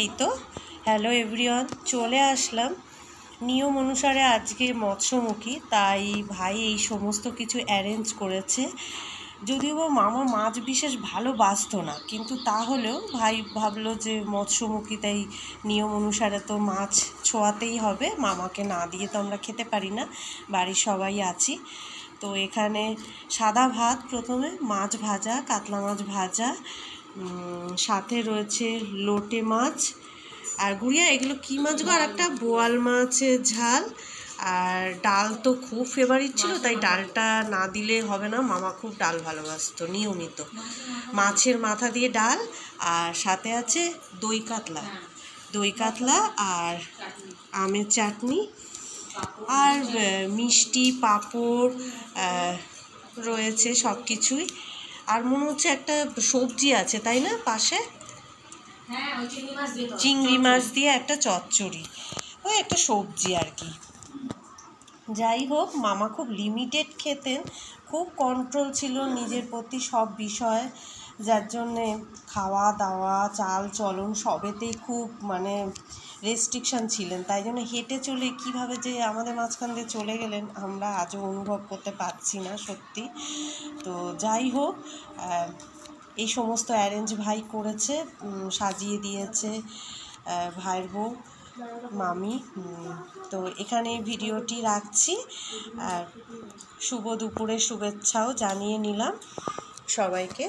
এই তো hello everyone, চলে আসলাম। নিয়ম অনুসারে আজকে মৎস্যমুখী, তাই ভাই এই সমস্ত কিছু অ্যারেঞ্জ করেছে। যদিও বা মামা মাছ বিশেষ ভালোবাসতো না, কিন্তু তাহলেও ভাই ভাবলো যে মৎস্যমুখী, তাই নিয়ম অনুসারে তো মাছ ছোঁয়াতেই হবে, মামাকে না দিয়ে তো আমরা খেতে পারি না, বাড়ির সবাই আছি। তো এখানে সাদা ভাত, প্রথমে মাছ ভাজা, কাতলা মাছ ভাজা, সাথে রয়েছে লোটে মাছ আর গুড়িয়া, এগুলো কী মাছ গো, আর একটা বোয়াল মাছের ঝাল। আর ডাল তো খুব ফেভারিট ছিল, তাই ডালটা না দিলে হবে না, মামা খুব ডাল ভালোবাসতো নিয়মিত। মাছের মাথা দিয়ে ডাল, আর সাথে আছে দই কাতলা, দই কাতলা আর আমের চাটনি, আর মিষ্টি, পাঁপড় রয়েছে, সব কিছুই। আর মনে হচ্ছে একটা সবজি আছে, তাই না, পাশে চিংড়ি মাছ দিয়ে একটা চচ্চড়ি, ওই একটা সবজি আর কি। যাই হোক, মামা খুব লিমিটেড খেতেন, খুব কন্ট্রোল ছিল নিজের প্রতি সব বিষয়, যার জন্যে খাওয়া দাওয়া, চাল চলন সবেতেই খুব রেস্ট্রিকশান ছিলেন। তাই জন্য হেঁটে চলে কিভাবে যে আমাদের মাঝখান দিয়ে চলে গেলেন আমরা আজও অনুভব করতে পারছি না সত্যি। তো যাই হোক, এই সমস্ত অ্যারেঞ্জ ভাই করেছে, সাজিয়ে দিয়েছে ভাইয়ের বউ মামি। তো এখানে ভিডিওটি রাখছি, আর শুভ দুপুরের শুভেচ্ছাও জানিয়ে নিলাম সবাইকে।